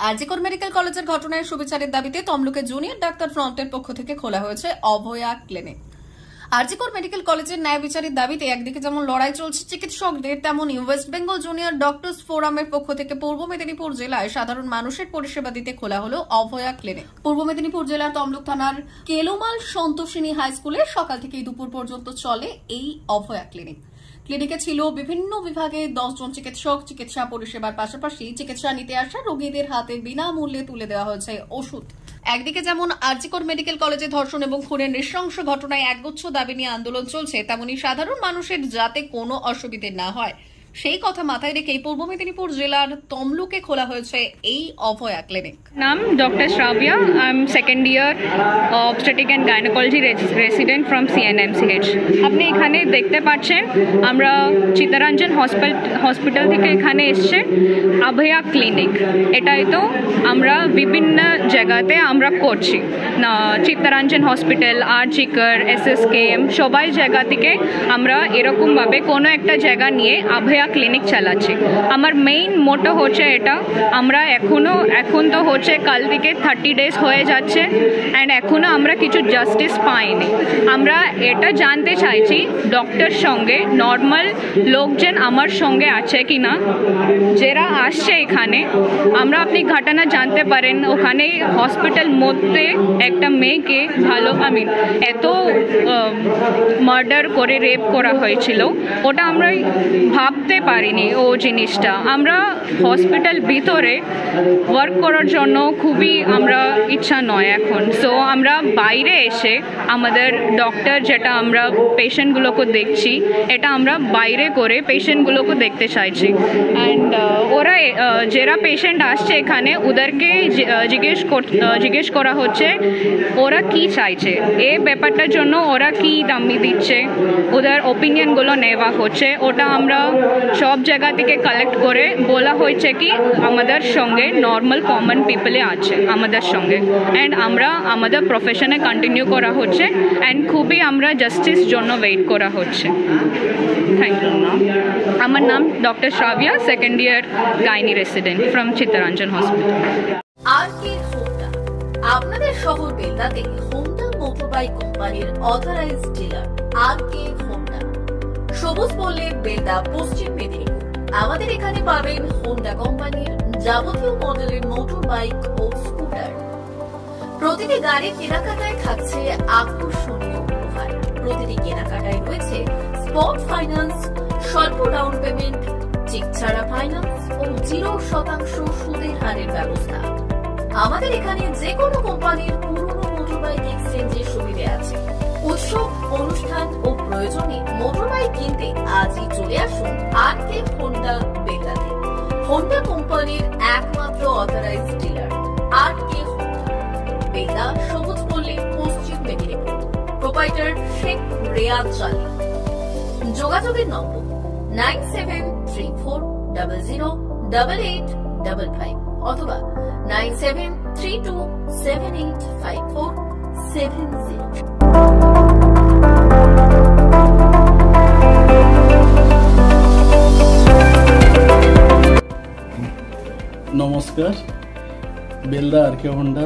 RG Kar medical কলেজের ঘটনায় সুবিচারের দাবিতে তমলুকে জুনিয়র ডাক্তার ফ্রন্টের পক্ষ থেকে খোলা হয়েছে অভয়া ক্লিনিক। আরজিকর মেডিকেল কলেজের ন্যায় বিচারের দাবিতে একদিকে যেমন লড়াই চলছে চিকিৎসকদের, তেমনই ওয়েস্ট বেঙ্গল জুনিয়র ডক্টরস ফোরামের পক্ষ থেকে পূর্ব মেদিনীপুর জেলায় সাধারণ মানুষের পরিষেবা দিতে খোলা হলো অভয়া ক্লিনিক। পূর্ব মেদিনীপুর জেলার তমলুক থানার কেলুমাল সন্তোষিনী হাই স্কুলে সকাল থেকে দুপুর পর্যন্ত চলে এই অভয়া ক্লিনিক। ক্লিনিকে ছিল বিভিন্ন বিভাগে 10 জন চিকিৎসক। চিকিৎসা পরিষেবার পাশাপাশি চিকিৎসা নিতে আসা রোগীদের হাতে বিনামূল্যে তুলে দেওয়া হয়েছে ওষুধ। একদিকে যেমন আরজিকর মেডিকেল কলেজে ধর্ষণ এবং খুনের নৃশংস ঘটনায় একগুচ্ছ দাবি নিয়ে আন্দোলন চলছে, তেমনি সাধারণ মানুষের যাতে কোনো অসুবিধে না হয় সেই কথা মাথায় রেখেই পূর্ব মেদিনীপুর জেলার তমলুকে খোলা হয়েছে এই অভয়া ক্লিনিক। নাম doctor Shravya. I am second year obstetric and gynaecology resident from CNMCH. আপনি এখানে দেখতে পাচ্ছেন আমরা চিত্তরঞ্জন হসপিটাল থেকে এখানে এসছে অভয়া ক্লিনিক। এটাই তো আমরা বিভিন্ন জায়গাতে আমরা করছি, চিত্তরঞ্জন হসপিটাল, আরজিকর, এসএসকেএম, সবাই জায়গা থেকে আমরা এরকমভাবে কোনো একটা জায়গা নিয়ে অভয়া ক্লিনিক চালাচ্ছি। আমার মেইন মোটো হচ্ছে এটা, আমরা এখন তো হচ্ছে কাল থেকে 30 ডেজ হয়ে যাচ্ছে অ্যান্ড এখনও আমরা কিছু জাস্টিস পাইনি। আমরা এটা জানতে চাইছি ডক্টর সঙ্গে নর্মাল লোকজন আমার সঙ্গে আছে কি না, যারা আসছে এখানে। আমরা আপনি ঘটনা জানতে পারেন, ওখানে হসপিটাল মধ্যে একটা মেয়েকে এত মার্ডার করে রেপ করা হয়েছিল, ওটা আমরা ভাবতে পারিনি ও জিনিসটা। আমরা হসপিটাল ভিতরে ওয়ার্ক করার জন্য খুবই আমরা ইচ্ছা নয় এখন। সো আমরা বাইরে এসে আমাদের ডক্টর যেটা আমরা পেশেন্টগুলোকে দেখছি, এটা আমরা বাইরে করে পেশেন্টগুলোকে দেখতে চাইছি। অ্যান্ড ওরা যারা পেশেন্ট আসছে এখানে ওদেরকে জিজ্ঞেস করা হচ্ছে ওরা কি চাইছে, এই ব্যাপারটার জন্য ওরা কি দামি দিচ্ছে, ওদের ওপিনিয়নগুলো নেওয়া হচ্ছে। ওটা আমরা সব জায়গা থেকে কালেক্ট করে বলা হয়েছে কি আমাদের সঙ্গে নর্মাল কমন পিপলে আছে আমাদের সঙ্গে, অ্যান্ড আমরা আমাদের প্রফেশনে কন্টিনিউ করা হচ্ছে অ্যান্ড খুবই আমরা জাস্টিস জন্য ওয়েট করা হচ্ছে। Thank you. আমার নাম doctor Shravya, second year gynae resident from Chittaranjan hospital. আপনাদের শহর বেলদাতে হোন্ডা মোটরবাইক কোম্পানির অথরাইজড ডিলার আরকে হোন্ডা। সবুজ বললে বেলদা, পশ্চিম মেদিনীপুর। আমাদের এখানে পাবেন হোন্ডা কোম্পানির যাবতীয় মডেলের মোটর বাইক ও স্কুটার। প্রতিটি গাড়ির কেনাকাটায় থাকছে আকর্ষণীয় উপহার। প্রতিটি কেনাকাটায় রয়েছে স্পট ফাইন্যান্স, স্বল্প ডাউন পেমেন্ট, চেক ছাড়া ফাইন্যান্স ও 0% সুদের হারের ব্যবস্থা। আমাদের এখানে যে কোনো কোম্পানির পুরনো মোটরবাইক এক্সচেঞ্জের সুবিধা আছে। উৎসব, অনুষ্ঠান ও প্রয়োজনে মোটরবাইক কিনতে আজই চলে আসুন আরকে হোন্ডা বেলদাতে। হোন্ডা কোম্পানির একমাত্র authorised dealer RK Honda, Belda, সবুজ পল্লী, পশ্চিম মেদিনীপুর। প্রোপাইটার শেখ রেয়াদ চালি। যোগাযোগের নম্বর 9734008855 অথবা 9732785470। নমস্কার, বেলদা আরকে হোন্ডা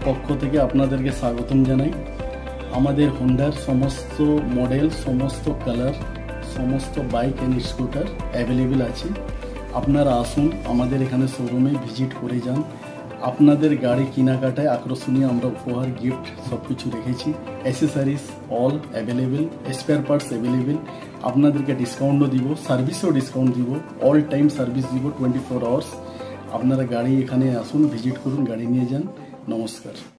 পক্ষ থেকে আপনাদেরকে স্বাগতম জানাই। আমাদের হোন্ডার সমস্ত মডেল, সমস্ত কালার, সমস্ত বাইক অ্যান্ড স্কুটার অ্যাভেলেবেল আছে। আপনারা আসুন, আমাদের এখানে শোরুমে ভিজিট করে যান। আপনাদের গাড়ি কেনাকাটায় আকর্ষণীয় আমরা উপহার, গিফট সব কিছু রেখেছি। Accessories all available, spare parts available. আপনাদেরকে ডিসকাউন্টও দিব, সার্ভিসেও ডিসকাউন্ট দিব, অল টাইম সার্ভিস দিব 24 আওয়ার্স। আপনারা গাড়ি এখানে আসুন, ভিজিট করুন, গাড়ি নিয়ে যান। নমস্কার।